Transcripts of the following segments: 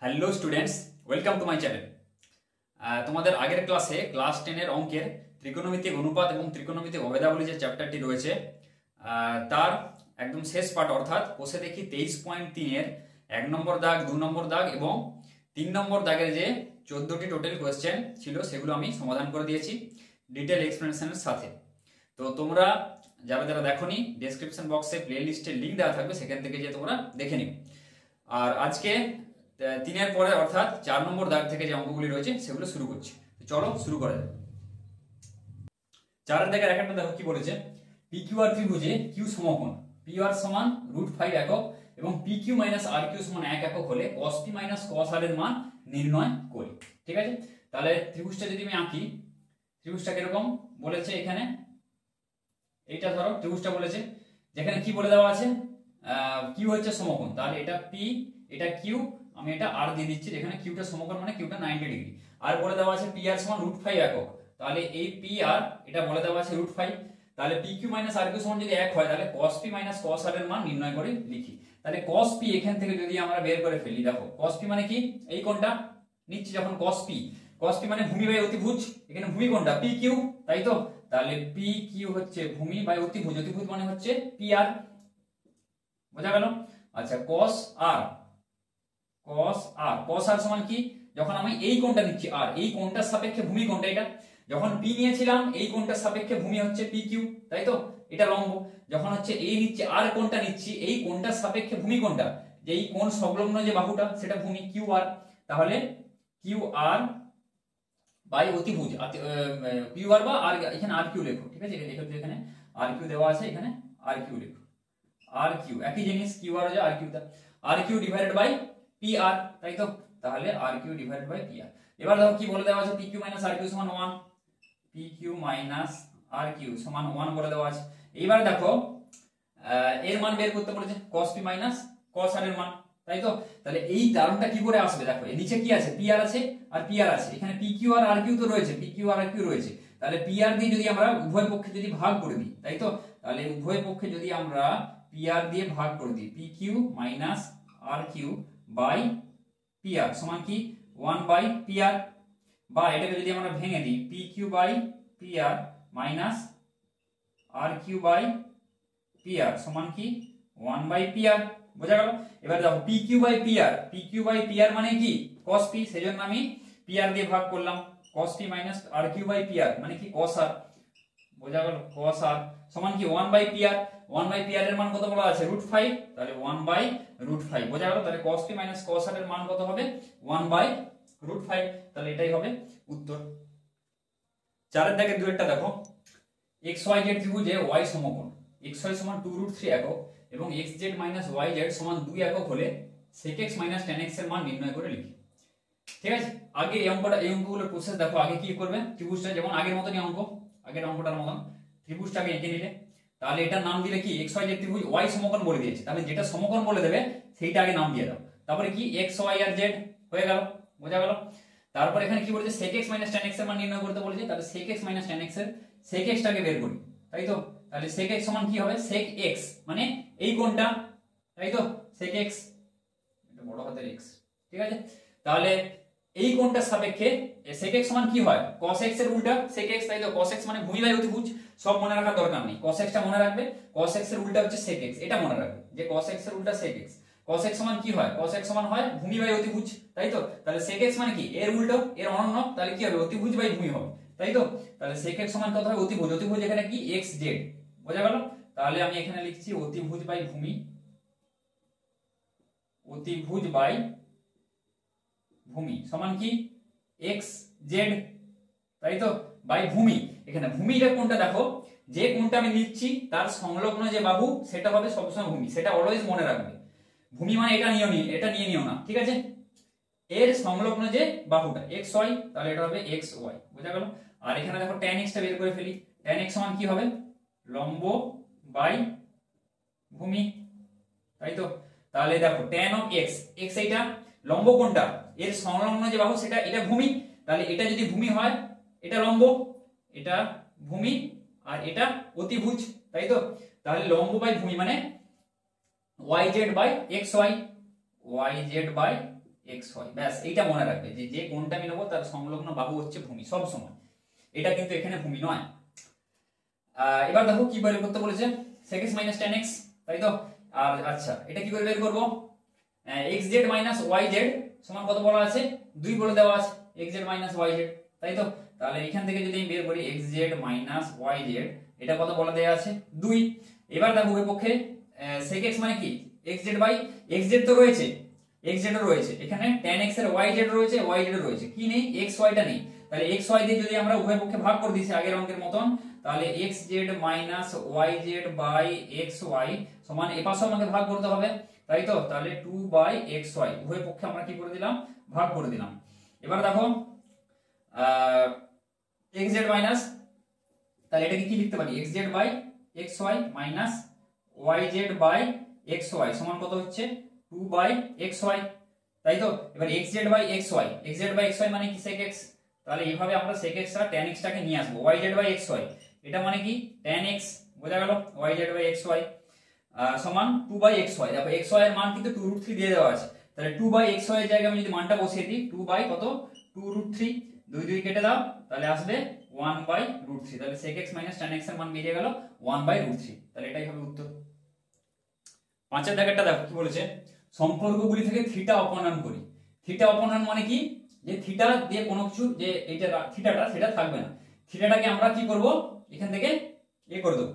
Hello students, welcome to my channel. তোমাদের আগের ক্লাসে ক্লাস 10 এর অঙ্কের ত্রিকোণমিতিক অনুপাত এবং ত্রিকোণমিতিক অভেদাবলী যে চ্যাপ্টারটি রয়েছে তার একদম শেষ পার্ট অর্থাৎ কোষে দেখি 23.3 এর 1 নম্বর দাগ, 2 নম্বর দাগ এবং 3 নম্বর দাগের যে 14টি টোটাল কোয়েশ্চেন ছিল সেগুলো আমি সমাধান করে দিয়েছি ডিটেল এক্সপ্লেনেশনের সাথে। তো তোমরা যারা দেখোনি, ডেসক্রিপশন বক্সে প্লে লিস্টের লিঙ্ক দেওয়া থাকবে, সেখান থেকে যে তোমরা দেখে নিও। আর আজকে 3 পরে অর্থাৎ 4 নম্বর দাগ থেকে যে অঙ্কগুলি রয়েছে সেগুলো শুরু করছি। চলো শুরু করা যাক। 4 দাগের একটা দেখো কি বলেছে, PQR ত্রিভুজে Q সমকোণ PR সমান √5 একক এবং PQ - RQ সমান 1 একক হলে cos P - cos R এর মান নির্ণয় করি। ঠিক আছে, তাহলে ত্রিভুজটা যদি আমি আঁকি, ত্রিভুজটা কিরকম বলেছে এখানে, এইটা ধরো ত্রিভুজটা বলেছে, যেখানে কি বলে দেওয়া আছে, Q হচ্ছে সমকোণ, তাহলে এটা P, এটা Q, আমি এটা R দিয়ে দিচ্ছি, যেখানে Qটা সমকোণ মানে Qটা 90 ডিগ্রি। আর বলে দেওয়া আছে PR সমান √5 একক, তাহলে এই PR এটা বলে দেওয়া আছে √5, তাহলে PQ - RQ সমান যদি 1 হয় তাহলে cos P - cos R এর মান নির্ণয় করে লিখি। তাহলে cos P এখান থেকে যদি আমরা বের করে ফেলি, দেখো cos P মানে কি, এই কোণটা নিচ্ছি যখন cos P মানে ভূমি বাই অতিভুজ, এখানে ভূমি কোণটা PQ, তাই তো, তাহলে PQ হচ্ছে ভূমি বাই অতিভুজ, অতিভুজ মানে হচ্ছে PR, বোঝা গেল। আচ্ছা, cos R সমান কি, যখন আমি এই কোণটা নিচ্ছি R, এই কোণটার সাপেক্ষে ভূমি কোণটা, এটা যখন P নিয়েছিলাম এই কোণটার সাপেক্ষে ভূমি হচ্ছে PQ, তাই তো, এটা লম্ব। যখন হচ্ছে এই নিচ্ছি R কোণটা নিচ্ছি, এই কোণটার সাপেক্ষে ভূমি কোণটা, যে এই কোণ সংলগ্ন যে বাহুটা সেটা ভূমি QR, তাহলে QR বাই অতিভুজ, QR বা R, এখানে RQ লেখো, ঠিক আছে, এখানে RQ দেওয়া আছে, এখানে RQ লেখো, RQ একই জিনিস, QR যে RQ, RQ divided by PR, তাই তো, তাহলে RQ ডিভাইডেড বাই PR। এবার দেখো কি বলে দেওয়া আছে, PQ - RQ সমান 1, PQ - RQ সমান 1 বলে দেওয়া আছে। এবার দেখো এর মান বের করতে বলেছে, cos P - cos R এর মান, তাই তো, তাহলে এই টার্মটা কি করে আসবে, দেখো এর নিচে কি আছে, PR আছে আর PR আছে, এখানে PQ আর RQ তো রয়েছে, PQ আর RQ রয়েছে, তাহলে PR দিয়ে যদি আমরা উভয় পক্ষে যদি ভাগ করে দিই, তাই তো, তাহলে উভয় পক্ষে যদি আমরা PR দিয়ে ভাগ করে দিই, PQ - RQ বাই PR সমান কি 1 বাই PR, বা এটাকে যদি আমরা ভেঙে দিই, PQ by PR minus RQ by PR সমান কি 1 বাই PR, বোঝা গেল। এবার দেখো PQ বাই PR মানে কি cos P, সেজন্য আমি PR দিয়ে ভাগ করলাম, cos P - RQ by PR মানে কি cos R, বোঝা গেল, cos R সমান কি 1 বাই PR, 1 বাই PR এর মান কত বলা আছে √5, তাহলে 1 বাই √5, বোঝা গেল। তাহলে cos P - cos R এর মান কত হবে 1 বাই √5, তাহলে এটাই হবে উত্তর। 4 এর দাগে দুইটা দেখো, XYZ ত্রিভুজে Y সমকোণ, XY সমান 2√3 একক এবং XZ - YZ সমান 2 একক হলে sec x - tan x এর মান নির্ণয় করে লিখি। ঠিক আছে, আগে এই অঙ্কগুলোর প্রসেস দেখো, আগে কি করবে, ত্রিভুজটা যেমন আগের মতনই অঙ্ক, আগের অঙ্কটার মতন ত্রিভুজটাকে এঁকে নিলে, তাহলে এটার নাম দিলে কি XYZ ত্রিভুজ Y সমকোণ বলে দিয়েছে, তাহলে যেটা সমকোণ বলে দেবে সেইটা আগে নাম দিয়ে দাও, তারপরে কি X Y আর Z হয়ে গেল, বোঝা গেল। তারপর এখানে কি বলেছে, sec x - tan x এর মান নির্ণয় করতে বলেছে, তাহলে sec x - tan x এর sec x টাকে বের করি, তাই তো, তাহলে sec x সমান কি হবে, sec x মানে এই কোণটা, তাই তো, sec x, এটা বড় হাতের x, ঠিক আছে, তাহলে এই কোণটার সাপেক্ষে sec x সমান কি হয়, cos x এর উল্টা sec x, তাই তো, cos x মানে ভূমি বাই অতিভুজ, সব মনে রাখার দরকার নেই, cos x টা মনে রাখবে, cos x এর উল্টা হচ্ছে sec x, এটা মনে রাখবে যে cos x এর উল্টা sec x, cos x সমান কি হয়, cos x সমান হয় ভূমি বাই অতিভুজ, তাই তো, তাহলে sec x মানে কি এর উল্টো, এর অনন্য, তাহলে কি হবে অতিভুজ বাই ভূমি হবে, তাই তো, তাহলে sec x সমান কত হবে অতিভুজ, অতিভুজ এখানে কি xz, বোঝা গেল। তাহলে আমি এখানে লিখছি অতিভুজ বাই ভূমি, অতিভুজ বাই ভূমি সমান কি xz, তাই তো, বাই ভূমি, এখানে ভূমিটা কোনটা দেখো, যে কোনটা আমি নিচ্ছি তার সংলগ্ন যে বাহু সেটা হবে সবসময় ভূমি, সেটা অলওয়েজ মনে রাখবে, ভূমি মানে এটা নিয়ে নিও না, ঠিক আছে, এর সংলগ্ন যে বাহুটা xy, তাহলে এটা হবে xy, বোঝা গেল। আর এখানে দেখো tan x টা বের করে ফেলি, tan x সমান কি হবে লম্ব বাই ভূমি, তাই তো, তাহলে দেখো tan of x, x এইটা লম্ব কোনটা, এর সংলগ্ন যে বাহু সেটা, এটা ভূমি, তাহলে এটা যদি ভূমি হয় এটা লম্ব, এটা ভূমি আর এটা অতিভুজ, তাই তো, তাহলে লম্ব বাই ভূমি মানে yz by xy, yz by X Y. ব্যাস এইটা মনে রাখবে যে যে কোণটা আমি নেবো তার সংলগ্ন বাহু হচ্ছে ভূমি সব সময়। এটা কিন্তু এখানে ভূমি নয়। এবার দেখো কি বের করতে বলেছে, sec x - tan x, তাই তো। আর আচ্ছা এটা কি করে বের করব, xz - yz সমান কত বলা আছে, 2 বলে দেওয়া আছে, xz - yz, তাই তো। তাহলে এখান থেকে যদি আমি বের করি xz - yz, এটা কত বলা দেওয়া আছে, 2। এবার দেখো উভয় পক্ষে sec x মানে কি, xz তো রয়েছে, xz ও রয়েছে এখানে, tan x এর yz রয়েছে, yz রয়েছে, কি নেই, xy টা নেই। তাহলে xy দিয়ে যদি আমরা উভয় পক্ষে ভাগ করে দিই আগের অঙ্কের মতন, তাহলে xz - yz xy সমান এপাশে আমাকে ভাগ করতে হবে, তাই তো। তাহলে 2/xy উভয় পক্ষে আমরা কি করে দিলাম, ভাগ করে দিলাম। এবার দেখো xz মাইনাস, তাহলে এটাকে কি লিখতে পারি, xz xy minus yz xy সমান কত হচ্ছে, 2/xy, তাই তো। এবার xz/xy মানে কি, sec x, তাহলে এইভাবে আমরা sec x আর tan x টাকে নিয়ে আসবো। yz/xy এটা মানে কি, tan x, বোঝা গেল, yz/xy সমান 2/xy। দেখো xy এর মান কিন্তু 2√3 দিয়ে দেওয়া আছে, তাহলে 2/xy এর জায়গায় আমি যদি মানটা বসিয়ে দিই 2/কত, 2√3, 2 2 কেটে দাও, তাহলে আসবে 1/√3, তাহলে sec x - tan x এর মান বেরিয়ে গেল 1/√3, তাহলে এটাই হবে উত্তর। পাঁচের দাগেরটা দেখো কি বলেছে, সম্পর্কগুলি থেকে থিটা অপনয়ন করি। থিটা অপনয়ন মানে কি, যে থিটা দিয়ে কোনো কিছু, যে এইটা থিটাটা সেটা থাকবে না, থিটাটাকে আমরা কি করব, এখান থেকে করে দেবো,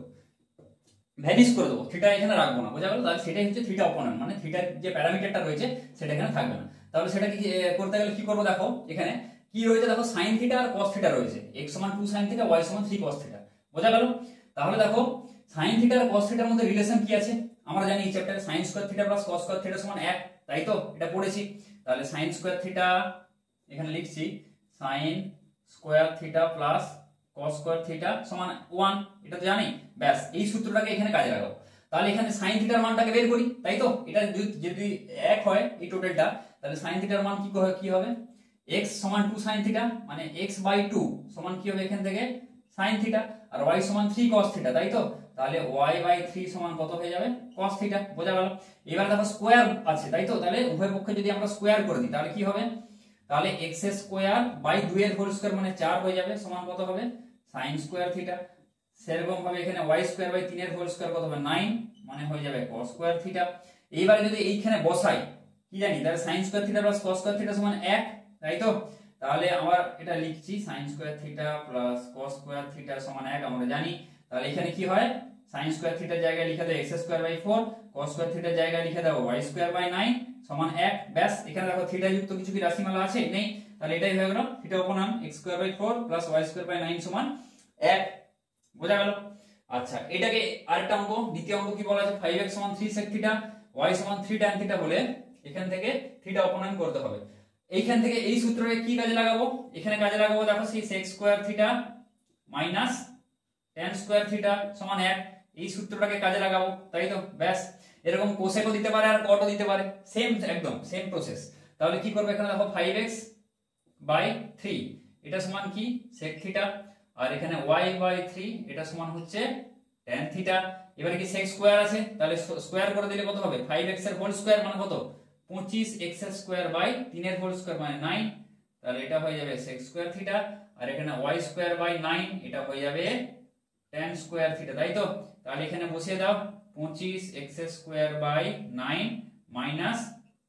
ভ্যানিশ করে দেবো, থিটা এখানে রাখবো না, বোঝা গেল। তাহলে সেটাই হচ্ছে থিটা অপনয়ন, মানে থিটার যে প্যারামিটারটা রয়েছে সেটা এখানে থাকবে না। তাহলে সেটা কি করতে গেলে কি করবো, দেখো এখানে কি রয়েছে, দেখো sin থিটা আর cos থিটা রয়েছে, x = 2 sin theta, y = 3 cos theta, বোঝা গেল। তাহলে দেখো sin থিটা আর cos থিটার মধ্যে রিলেশন কি আছে, আমরা জানি এই চ্যাপ্টারে sin square theta plus cos square theta সমান 1, তাই তো, এটা পড়েছি। তাহলে sin স্কয়ার থিটা এখানে লিখছি, sin square theta plus cos square theta সমান 1, এটা তো জানি। ব্যাস এই সূত্রটাকে এখানে কাজে লাগাবো। তাহলে এখানে sin থিটার মানটাকে বের করি, তাই তো। এটা যদি 1 হয় এই টোটালটা, তাহলে sin থিটার মান কি হবে, x = 2 sin থিটা, মানে x/2 সমান কি হবে এখান থেকে sin থিটা, আর y = 3 cos থিটা, তাই তো। তাহলে y/3 সমান কত হয়ে যাবে, cos থিটা, বোঝা গেল। এবার দেখো স্কয়ার আছে, তাই তো। তাহলে উভয় পক্ষে যদি আমরা স্কয়ার করে দিই তাহলে কি হবে, তাহলে x²/2 এর হোল স্কয়ার মানে 4 হয়ে যাবে, সমান কত হবে, sin স্কয়ার থিটা। সেরকম ভাবে এখানে y²/3 এর হোল স্কয়ার কত হবে, 9, মানে হয়ে যাবে cos স্কয়ার থিটা। এইবারে যদি এইখানে বসাই কি জানি, তাহলে sin square theta plus cos square theta সমান 1, তাই তো। তাহলে আমরা এটা লিখছি sin square theta plus cos square theta সমান 1, আমরা জানি। তাহলে এখানে কি হয়, sin স্কয়ার থিটার জায়গায় লিখে দাও x²/4, cos স্কয়ার থিটার জায়গায় লিখে দাও y²/9 সমান 1। ব্যাস এখানে দেখো থিটা যুক্ত কিছু কি রাশিমালা আছে, নেই, তাহলে এটাই হয়ে গেল থিটা অপনয়ন, x²/4 প্লাস y²/9 সমান 1, বোঝা গেল। আচ্ছা এটাকে আরেকটা অঙ্ক, দ্বিতীয় অঙ্ক কি বলা আছে, 5x = 3 sec theta, y = 3 tan theta বলে এখান থেকে থিটা অপনয়ন করতে হবে। এইখান থেকে এই সূত্রকে কি কাজে লাগাবো, এখানে কাজে লাগাবো, দেখো সেই sec square theta minus tan square theta সমান 1, এই সূত্রটাকে কাজে লাগাবো, তাই তো। ব্যাস এরকম কোসেকও দিতে পারে আর কটও দিতে পারে, সেম, একদম সেম প্রসেস। তাহলে কি করবে, এখানে দেখো 5x/3 এটা সমান কি, sec থিটা, আর এখানে y/3 এটা সমান হচ্ছে tan থিটা। এবারে কি sec স্কয়ার আছে, তাহলে স্কয়ার করে দিলে কত হবে, 5x এর হোল স্কয়ার মানে কত, 25x²/3 এর হোল স্কয়ার মানে 9, তাহলে এটা হয়ে যাবে sec স্কয়ার থিটা, আর এখানে y²/9 এটা হয়ে যাবে tan স্কয়ার থিটা, তাই তো। তাহলে এখানে বসিয়ে দাও 25x²/9 মাইনাস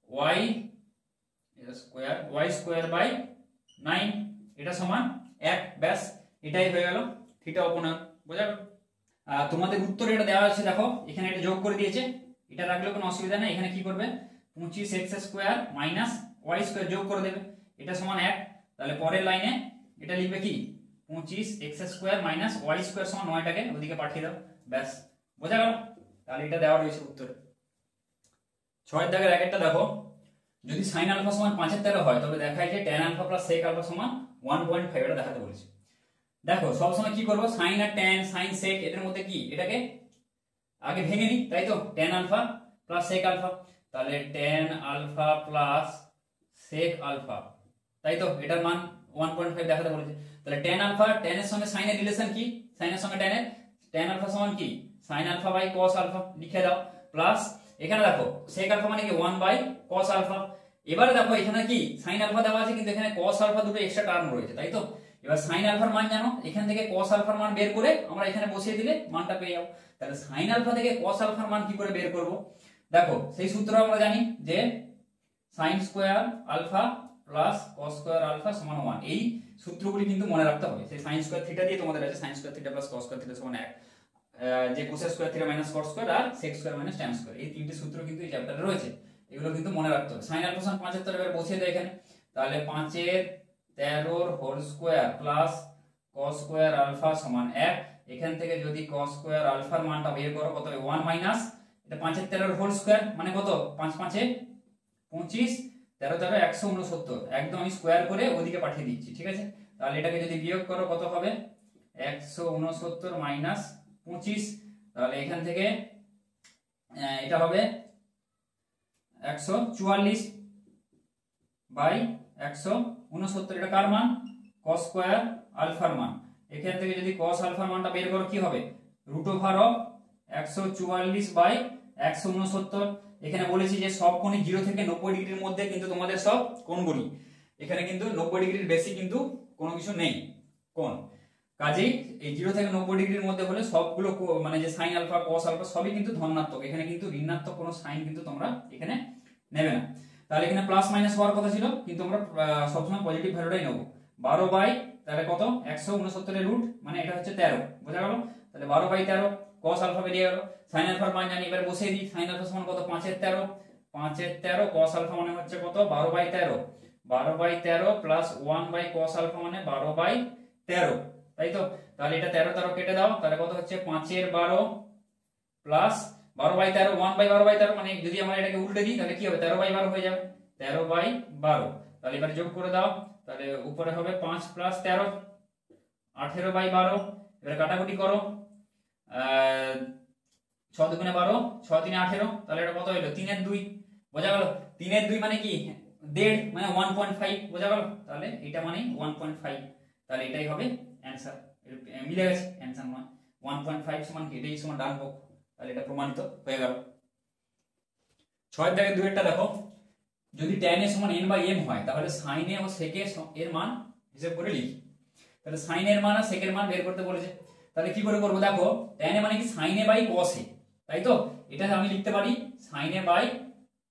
y²/9 এটা সমান 1, ব্যাস এটাই হয়ে গেল থিটা অপনয়ন, বোঝা গেল। তোমাদের উত্তরে এটা দেওয়া আছে, দেখো এখানে এটা যোগ করে দিয়েছে, এটা রাখলে কোনো অসুবিধা নেই। এখানে কি করবে, 25x² মাইনাস y² যোগ করে দেবে, এটা সমান 1। তাহলে পরের লাইনে এটা লিখবে কি, 25x² মাইনাস y² সমান 9টাকে ওদিকে পাঠিয়ে দাও, ব্যাস বোঝা গেল। তাহলে এটা দেওয়া রয়েছে উত্তরে। 6 এর দাগের আগেরটা দেখো, যদি sin আলফা সমান 5/13 হয় তবে দেখায় যে tan alpha plus sec alpha সমান 1.5, এটা দেখাতে বলেছে। দেখো সব সময় কি করব, sin আর tan, sin sec এদের মধ্যে কি, এটাকে আগে ভেঙে নিই, তাই তো। tan alpha plus sec alpha, তাহলে tan alpha plus sec alpha, তাই তো, এটার মান 1.5 দেখাতে বলেছে। তাহলে tan আলফা, tan এর সঙ্গে sin এর রিলেশন কি, sin এর সঙ্গে tan এর, tan আলফা সমান কি, sin alpha by cos alpha লিখে দাও, প্লাস এখানে দেখো sec আলফা মানে কি 1/cos আলফা, এবারে দেখো এখানে কি সাইন আলফা দেওয়া আছে, কিন্তু এখানে কস আলফা দুটো এক্সট্রা টার্ম রয়েছে, তাই তো। এবার সাইন আলফার মান জানো, এখান থেকে কস আলফার মান বের করে আমরা এখানে বসিয়ে দিলে মানটা পেয়ে যাবো। তাহলে সাইন আলফা থেকে কস আলফার মান কি করে বের করব? দেখো সেই সূত্র আমরা জানি যে sine square alpha plus cos square alpha সমান 1। এই সূত্রগুলি কিন্তু মনে রাখতে হবে। সেই সাইন স্কোয়ার থিটা দিয়ে তোমাদের আছে sine square theta plus cos square theta সমান 1, যে cos square theta minus cos square আর sec square minus tan square, এই তিনটি সূত্র কিন্তু এই চ্যাপ্টারে রয়েছে, এগুলো কিন্তু মনে রাখতে হবে। সাইন আলফা সমান 75 এবার বসিয়ে দেয় এখানে, তাহলে 5 এর 13 whole square plus cos square alpha সমান 1। এখান থেকে যদি কস স্কোয়ার আলফার মানটা বের করো কত হবে 1 মাইনাস এটা 5 এর 13 হোল স্কোয়ার মানে কত 5 5 এ 25, 13 13 169, একদম আমি স্কোয়ার করে ওদিকে পাঠিয়ে দিচ্ছি, ঠিক আছে। তাহলে এটাকে যদি বিয়োগ করো কত হবে 169 মাইনাস 25, তাহলে এখান থেকে এটা হবে 144 বাই 169, এটা কার মান cos স্কয়ার আলফার মান। এখান থেকে যদি cos আলফার মানটা বের করো কি হবে রুট ওভার অফ 144 বাই 169। এখানে বলেছি যে সব কোণই 0 থেকে 90 ডিগ্রির মধ্যে কিন্তু তোমাদের সব কোণগুলি, এখানে কিন্তু 90 ডিগ্রির বেশি কিন্তু কোনো কিছু নেই কোণ, কাজেই এই 0 থেকে 90 ডিগ্রির মধ্যে হলে সবগুলো মানে যে সাইন আলফা cos আলফা সবই কিন্তু ধনাত্মক, এখানে কিন্তু ঋণাত্মক কোনো সাইন কিন্তু তোমরা এখানে নেবে না। তাহলে এখানে প্লাস মাইনাস হওয়ার কথা ছিল, কিন্তু আমরা সবসময় পজিটিভ ভ্যালুটাই নেব। 12 বাই তাহলে কত 169 এর রুট মানে এটা হচ্ছে 13, বোঝা গেল। তাহলে 12 বাই 13 cos আলফা বেরিয়ে গেল। সাইন আলফার মান জানি, এবার বসিয়ে দিই। সাইন আলফা সমান কত 5 এর 13, 5 এর 13 cos আলফা মানে হচ্ছে কত 12 by 13, 12 by 13 plus 1 by cos alpha মানে 12 বাই 13, তাই তো। তাহলে এটা 13 13 কেটে দাও, তাহলে কত হচ্ছে 5 এর 12 প্লাস 12 বাই 13 1 বাই 12 বাই 13 মানে যদি আমরা এটাকে উল্টে দিই তাহলে কি হবে 13 বাই 12 হয়ে যাবে, 13 বাই 12। তাহলে এবার যোগ করে দাও, তাহলে উপরে হবে 5 প্লাস 13 18 বাই 12। এবার কাটাকুটি করো, 6 দুগুণে 12 6 3 18, তাহলে এটা কত হলো 3 এর 2, বোঝা গেল। 3 এর 2 মানে কি 1.5 মানে 1.5, বোঝা গেল। তাহলে এটা মানে 1.5, তাহলে এটাই হবে অ্যানসার, মিলে গেছে অ্যানসার মানে 1.5 সমান কি এটাই সমান ডান পক্ষ, তাহলে এটা প্রমাণিত হয়ে গেল। 6 এর দাগে 2 এরটা দেখো, যদি tan a সমান n বাই m হয় তাহলে sin a O sec a এর মান হিসাব করে লিখি। তাহলে sin এর মান আর sec এর মান বের করতে বলেছে, তাহলে কি করে করব দেখো tan a মানে কি sin a by cos a, তাই তো। এটা আমি লিখতে পারি sin a by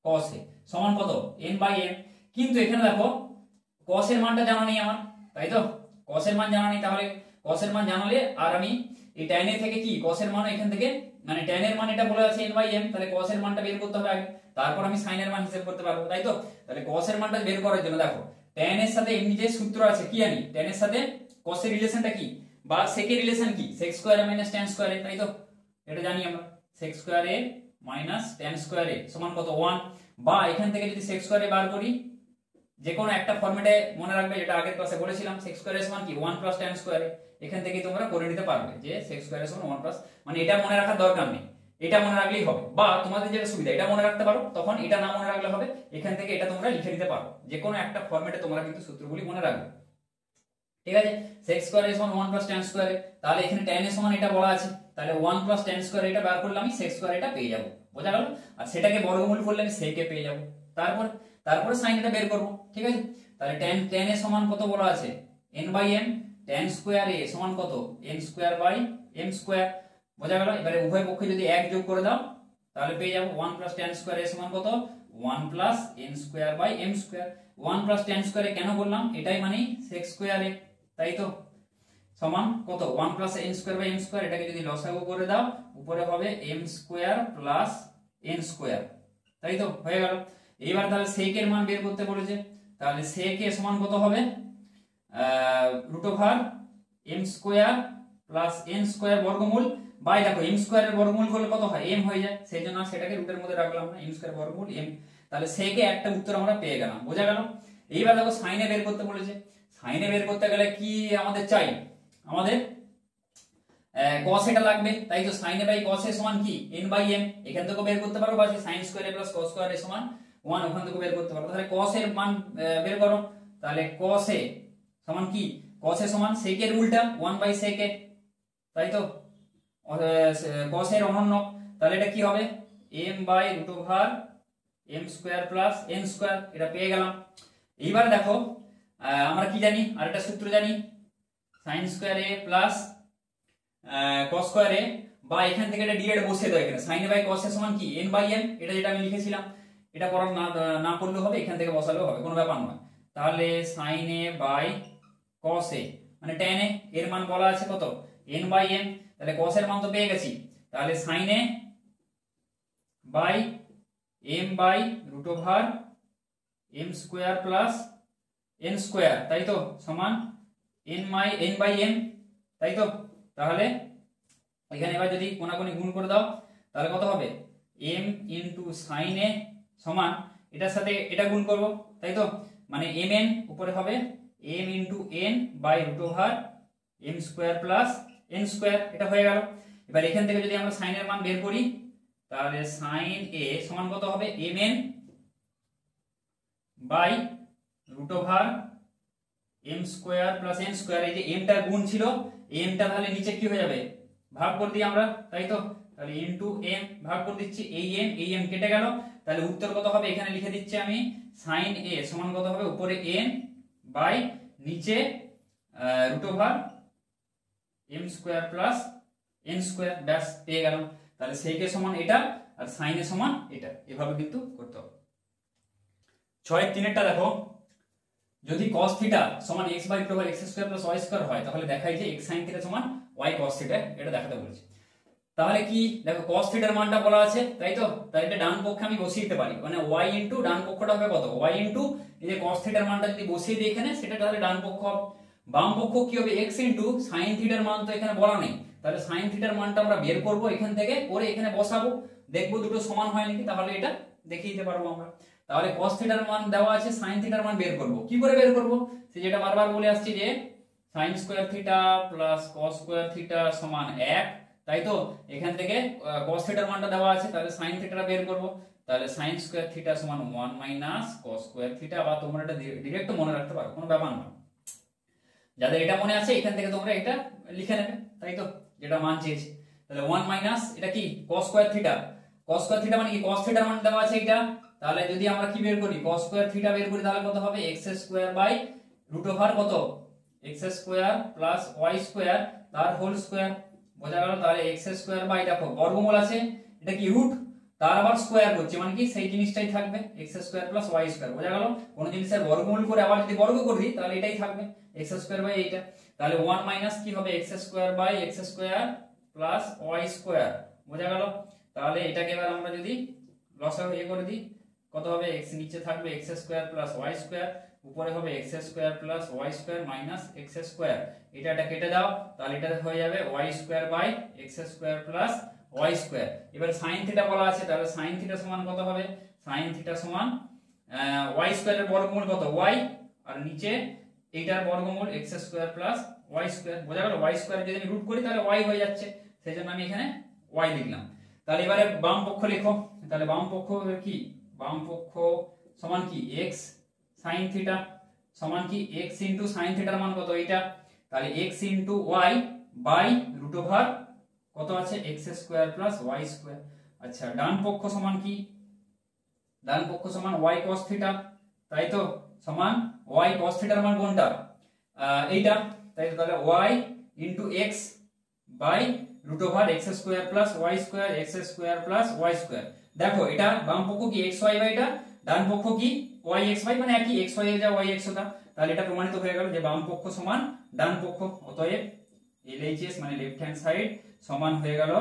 cos a সমান কত n বাই m, কিন্তু এখানে দেখো cos এর মানটা জানা নেই আমার, তাই তো। cos এর মান জানা নেই, তাহলে cos এর মান জানালে আর আমি এই tan a থেকে কি cos এর মান এখান থেকে মানে tan এর মান এটা বলে আছে n বাই m, তাহলে cos এর মানটা বের করতে হবে আগে, তারপর আমি sin এর মান হিসাব করতে পারবো, তাই তো। তাহলে cos এর মানটা বের করার জন্য দেখো tan এর সাথে এমনি যে সূত্র আছে কি জানি tan এর সাথে cos এর রিলেশনটা কি বা sec এর রিলেশন কি sec square a minus tan square a, তাই তো। এটা জানি আমরা sec square a minus tan square a সমান কত 1, বা এখান থেকে যদি sec স্কয়ার a বার করি যে কোনো একটা ফরম্যাটে মনে রাখবে, যেটা আগের ক্লাসে বলেছিলাম sec স্কয়ার a সমান কি 1 প্লাস tan স্কয়ার a, এখান থেকে তোমরা করে নিতে পারবে যে sec স্কয়ার a সমান 1 প্লাস, মানে এটা মনে রাখার দরকার নেই, এটা মনে রাখলেই হবে, বা তোমাদের যেটা সুবিধা এটা মনে রাখতে পারো, তখন এটা না মনে রাখলে হবে, এখান থেকে এটা তোমরা লিখে নিতে পারো, যে কোনো একটা ফরম্যাটে তোমরা কিন্তু সূত্রগুলি মনে রাখবে, ঠিক আছে। sec স্কয়ার a সমান 1 প্লাস tan স্কয়ার a, তাহলে এখানে tan a সমান এটা বলা আছে, তাহলে 1 প্লাস tan স্কয়ার এটা বার করলে আমি sec স্কয়ার এটা পেয়ে যাব, বোঝা গেল। আর সেটাকে বর্গমূল করলে আমি sec a পেয়ে যাব, তারপরে sin এটা বের করব, ঠিক আছে। তাহলে tan a সমান কত বলা আছে n by m, tan square a সমান কত n square by m square, বোঝা গেল। এবারে উভয় পক্ষে যদি 1 যোগ করে দাও তাহলে পেয়ে যাব 1 প্লাস tan স্কয়ার a সমান কত 1 plus n square by m square. 1 plus tan square a কেন বললাম, এটাই মানে sec স্কয়ার a, তাই তো, সমান কত 1 plus n square by m square. এটাকে যদি লসাগু করে দাও উপরে হবে m square plus n square, তাই তো, হয়ে গেল। এইবার তাহলে sec এর মান বের করতে বলেছে, তাহলে sec a সমান কত হবে root over m square plus n square বর্গমূল বাই দেখো m স্কয়ার এর বর্গমূল করলে কত হয় m হয়ে যায়, সেজন্য সেটাকে রুটের মধ্যে রাখলাম না, m স্কয়ার বর্গমূল m। তাহলে sec এ একটা উত্তর আমরা পেয়ে গেলাম, বোঝা গেল। এইবার দেখো sin এ বের করতে বলেছে, sin এ বের করতে গেলে কি আমাদের চাই, আমাদের cos এটা লাগবে, তাই তো। sin a by cos a সমান কি n বাই m, এখান থেকে বের করতে পারো, বা sin square a plus cos square a সমান 1 ওখান থেকে বের করতে পারো। তাহলে cos এর মান বের করো, তাহলে cos a সমান কি cos a সমান sec এর উল্টা 1 বাই sec a, তাই তো, cos এর অনন্য, তাহলে এটা কি হবে m by root over m square plus n square, এটা পেয়ে গেলাম। এইবার দেখো আমরা কি জানি, আরেকটা সূত্র জানি, sin square a plus cos square a, বা এখান থেকে এটা ডিরেক্ট বসিয়ে দাও, এখানে sin a by cos a সমান কি n বাই m, এটা যেটা আমি লিখেছিলাম, এটা করার না করলেও হবে, এখান থেকে বসালেও হবে, কোনো ব্যাপার নয়। তাহলে sin a by cos a মানে tan a এর মান বলা আছে কত n বাই m, তাহলে cos এর মান তো পেয়ে গেছি, তাহলে sin a by m by root over m square plus n square, তাই তো, সমান n বাই m, তাই তো। তাহলে এখানে এবার যদি কোনাকুনি গুণ করে দাও তাহলে কত হবে m ইনটু sin a সমান এটার সাথে এটা গুণ করব, তাই তো, মানে mn উপরে হবে m into n by root over m square plus n square, এটা হয়ে গেল। এবার এখান থেকে যদি আমরা sin এর মান বের করি তাহলে sin a সমান কত হবে mn by root over m square plus n square, এই যে m টা গুণ ছিল, m টা তাহলে নিচে কি হয়ে যাবে ভাগ করে দিই আমরা, তাই তো, তাহলে ইনটু m ভাগ করে দিচ্ছি, এই m কেটে গেল, তাহলে উত্তর কত হবে এখানে লিখে দিচ্ছি আমি sin a সমান কত হবে উপরে n বাই নিচে root over m square plus n square, ব্যাস পেয়ে গেলাম। তাহলে sec a সমান এটা আর sin a সমান এটা, এভাবে কিন্তু করতে হবে। 6-3 দেখো, যদি cos থিটা সমান x by root over x square plus y square হয় তাহলে দেখাই যে x sin থিটা সমান y cos থিটা, এটা দেখাতে বলেছি। তাহলে কি দেখো cos থিটার মানটা বলা আছে, তাই তো, তাই এটা ডান পক্ষে আমি বসিয়ে দিতে পারি, মানে y ইনটু ডান পক্ষটা হবে কত y ইনটু এই যে cos থিটার মানটা যদি বসিয়ে দিই এখানে, সেটা তাহলে ডান পক্ষ হবে, বাম পক্ষ কি হবে x ইনটু sin থিটার মান তো এখানে বলা নেই, তাহলে sin থিটার মানটা আমরা বের করব এখান থেকে, করে এখানে বসাবো, দেখবো দুটো সমান হয় নাকি, তাহলে এটা দেখিয়ে দিতে পারবো আমরা। তাহলে cos থিটার মান দেওয়া আছে, sin থিটার মান বের করব, কি করে বের করব, সে যেটা বারবার বলে আসছি যে sin square theta plus cos square theta সমান 1, তাই তো, এখান থেকে cos থিটার মানটা দেওয়া আছে, তাহলে sin থিটাটা বের করব, তাহলে sin স্কয়ার থিটা সমান 1 মাইনাস cos স্কয়ার থিটা, বা তোমরা এটা ডাইরেক্ট মনে রাখতে পারো, কোনো ব্যাপার না, যাদের এটা মনে আছে এখান থেকে তোমরা এটা লিখে নেবে, তাই তো, যেটা মান চেয়েছি। তাহলে 1 মাইনাস এটা কি cos square theta, cos square theta মানে কি cos থিটার মান দেওয়া আছে এটা, তাহলে যদি আমরা কি বের করি cos স্কয়ার থিটা বের করি তাহলে কত হবে x square by root over কত x square plus y square তার হোল স্কয়ার, বোঝা গেল। তাহলে x স্কয়ার বাই দেখো বর্গমূল আছে, এটা কি রুট, তার আবার স্কয়ার করছে, মানে কি সেই জিনিসটাই থাকবে x square plus y square, বোঝা গেল। কোন জিনিসের বর্গমূল করে আবার যদি বর্গ করি তাহলে এটাই থাকবে x স্কয়ার বাই এইটা, তাহলে 1 মাইনাস কি হবে x square by x square plus y square, বোঝা গেল। তাহলে এটাকে এবার আমরা যদি লসাগু করে দিই কত হবে x নিচে থাকবে x square plus y square, উপরে হবে x square plus y square minus x square, এটা কেটে দাও, তাহলে এটা হয়ে যাবে y square by x square plus y square. এবার sin থিটা বলা আছে, তাহলে sin থিটা সমান কত হবে sin থিটা সমান y স্কয়ারের বর্গমূল কত y, আর নিচে এইটার বর্গমূল x square plus y square, বোঝা গেল। y স্কয়ার যদি আমি রুট করি তাহলে y হয়ে যাচ্ছে, সেজন্য আমি এখানে y লিখলাম। তাহলে এবারে বাম পক্ষ লেখো, তাহলে বাম পক্ষ কি, বাম পক্ষ সমান কি x sin থিটা সমান কি x ইনটু sin থিটার মান কত এইটা, তাহলে x into y by root over কত আছে x square plus y square. আচ্ছা, ডান পক্ষ সমান কি, ডান পক্ষ সমান y cos থিটা, তাই তো, সমান y cos থিটার মান কোনটা এইটা, তাই তো, তাহলে y into x by root over x square plus y square, x square plus y square. দেখো এটা বাম পক্ষ কি xy বাই, এটা ডান পক্ষ কি yxy, মানে একই xy এ যা yx হতা, তাহলে এটা প্রমাণিত হয়ে গেল যে বাম পক্ষ সমান ডান পক্ষ, অতএব LHS মানে লেফট হ্যান্ড সাইড সমান হয়ে গেল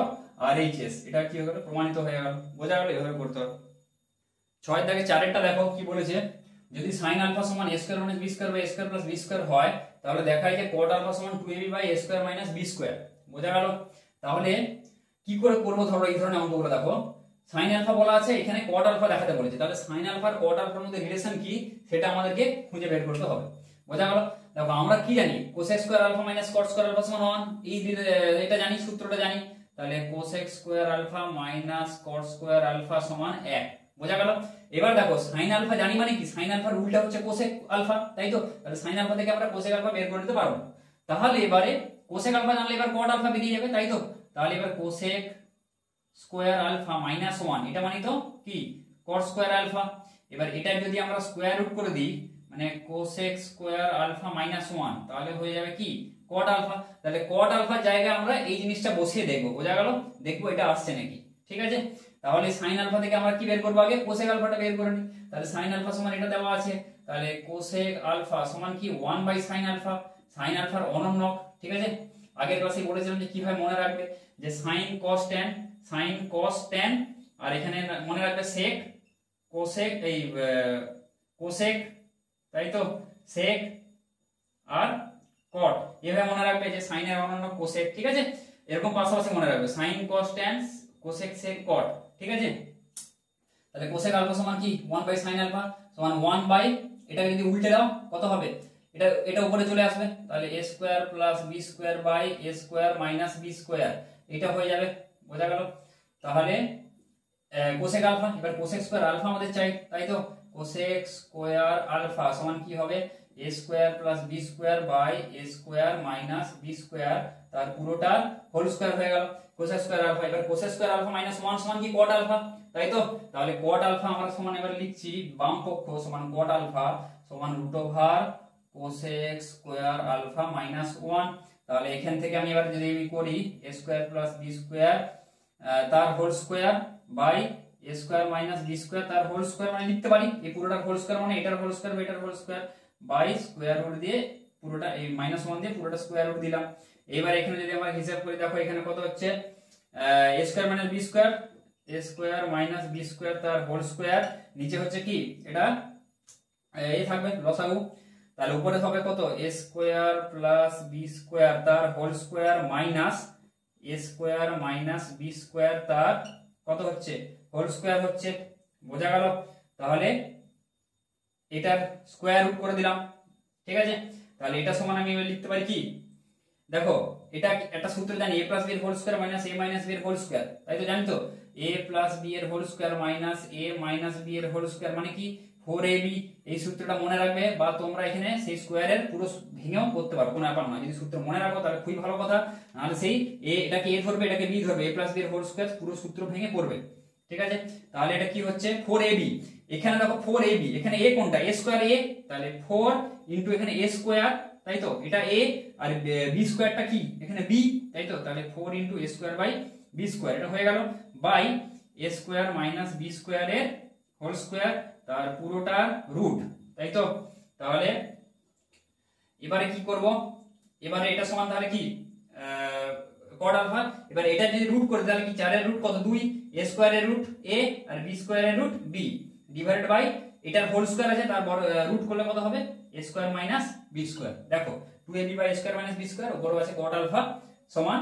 RHS, এটা কি হয়ে গেল প্রমাণিত হয়ে গেল, বোঝা গেল, এভাবে করতে হবে। 6 দাগে 4 দেখো কি বলেছে, যদি sin আলফা সমান a square minus b square by a square plus b square হয় তাহলে দেখায় যে cot আলফা সমান 2ab by a square minus b square, বোঝা গেল। তাহলে কি করে করব, ধরো এই ধরনের অঙ্কগুলো দেখো, sin আলফা বলা আছে, এখানে cot আলফা দেখাতে বলেছে, তাহলে sin আলফা আর cot আলফার মধ্যে রিলেশন কি সেটা আমাদেরকে খুঁজে বের করতে হবে, বোঝা গেল। দেখো আমরা কি জানি cosec square alpha minus cot square alpha সমান 1, এই এটা জানি, সূত্রটা জানি, তাহলে cosec square alpha minus cot square alpha সমান 1, বোঝা গেল। এবার দেখো sin আলফা জানি মানে কি, sin আলফার উল্টা হচ্ছে cosec আলফা, তাই তো, তাহলে sin আলফা থেকে আমরা cosec আলফা বের করে নিতে পারবো। তাহলে এবারে cosec আলফা জানলে এবার cot আলফা বেরিয়ে যাবে, তাই তো, তাহলে এবার cosec স্কয়ার আলফা মাইনাস 1 এটা মানে তো কি cot স্কয়ার আলফা। এবার এটা যদি আমরা স্কয়ার রুট করে দিই মানে cosec স্কয়ার আলফা মাইনাস 1 তাহলে হয়ে যাবে কি cot আলফা। তাহলে cot আলফার জায়গায় আমরা এই জিনিসটা বসিয়ে দেখব, বোঝা গেল, দেখবো এটা আসছে নাকি। ঠিক আছে, তাহলে sin আলফা থেকে আমরা কি বের করব, আগে cosec আলফাটা বের করে নিই। তাহলে sin আলফা সমান এটা দেওয়া আছে, তাহলে cosec আলফা সমান কি 1/sin আলফা। sin আলফার অনন্যক, ঠিক আছে, আগের ক্লাসে বলেছিলাম যে কিভাবে মনে রাখবে, যে sin cos tan আর এখানে মনে রাখবে sec cosec এই cosec, তাই তো, sec আর cot, এভাবে মনে রাখবে যে sin এর অনন্যক cosec। ঠিক আছে, এরকম পাশাপাশি মনে রাখবে sin cos tan cosec sec cot। ঠিক আছে, তাহলে cosec আলফা সমান কি 1/sin আলফা সমান 1 এটাকে যদি উল্টে দাও কত হবে, এটা উপরে চলে আসবে, তাহলে a square plus b square by a square minus b square, এটা হয়ে যাবে, বোঝা গেল। তাহলে cosec আলফা, এবার cosec স্কয়ার আলফা আমাদের চাই, তাই তো, cosec স্কয়ার আলফা সমান কি হবে a square plus b square by a square minus b square, তার পুরোটা হোল স্কয়ার হয়ে গেল cosec স্কয়ার আলফা। এবার cosec স্কয়ার আলফা মাইনাস 1 সমান কি cot আলফা, তাই তো, তাহলে cot আলফা আমরা সমান এবার লিখছি বাম পক্ষ সমান cot আলফা সমান root over cosec square alpha minus 1। তাহলে এখান থেকে আমি এবার যদি করি a square plus b square তার whole square by a square minus b square তার হোল স্কয়ার, মানে লিখতে পারি এই পুরোটা হোল স্কয়ার মানে এটার হোল স্কয়ার বা এটার whole square by square root দিয়ে পুরোটা এই মাইনাস 1 দিয়ে পুরোটা স্কয়ার রুট দিলাম। এবার এখানে যদি আমরা হিসাব করি দেখো এখানে কত হচ্ছে a square minus b square, a square minus b square তার হোল স্কয়ার, নিচে হচ্ছে কি এটা এই থাকবে লসাগু, তাহলে উপরে হবে কত a square plus b square তার whole square minus a square minus b square তার কত হচ্ছে হোল স্কয়ার হচ্ছে, বোঝা গেল। তাহলে এটার স্কয়ার রুট করে দিলাম। ঠিক আছে, তাহলে এটা সমান আমি লিখতে পারি কি, দেখো এটা একটা সূত্র জানি a প্লাস b এর whole square minus a minus b এর হোল স্কয়ার, তাই তো জানি তো, a প্লাস b এর whole square minus a minus b এর হোল স্কয়ার মানে কি 4ab। এই সূত্রটা মনে রাখবে, বা তোমরা এখানে সেই স্কয়ারের পুরো ভেঙেও করতে পারো, কোনো ব্যাপার নয়, যদি সূত্র মনে রাখো তাহলে খুবই ভালো কথা, নাহলে সেই এটাকে a ধরবে এটাকে b ধরবে, a প্লাস b এর হোল স্কয়ার পুরো সূত্র ভেঙে পড়বে। ঠিক আছে, তাহলে এটা কি হচ্ছে 4ab, এখানে দেখো 4ab, এখানে a কোনটা a স্কয়ার a, তাহলে 4 ইনটু এখানে a স্কয়ার, তাই তো, এটা a আর b স্কয়ারটা কি এখানে b, তাই তো, তাহলে 4 into a square by b square, এটা হয়ে গেল by a square minus b স্কয়ারের হোল স্কয়ার তার পুরোটা রুট, তাই তো। তাহলে এবারে কি করব, এবারে এটা সমান তাহলে কি cot আলফা, এবারে এটা যদি রুট করে তাহলে কি 4 এর রুট কত 2, a স্কয়ার এর রুট a আর b স্কয়ার এর রুট b ডিভাইডেড বাই এটার হোল স্কয়ার আছে তার রুট করলে কত হবে a square minus b square. দেখো 2ab by a square minus b square, উপরে আছে cot আলফা সমান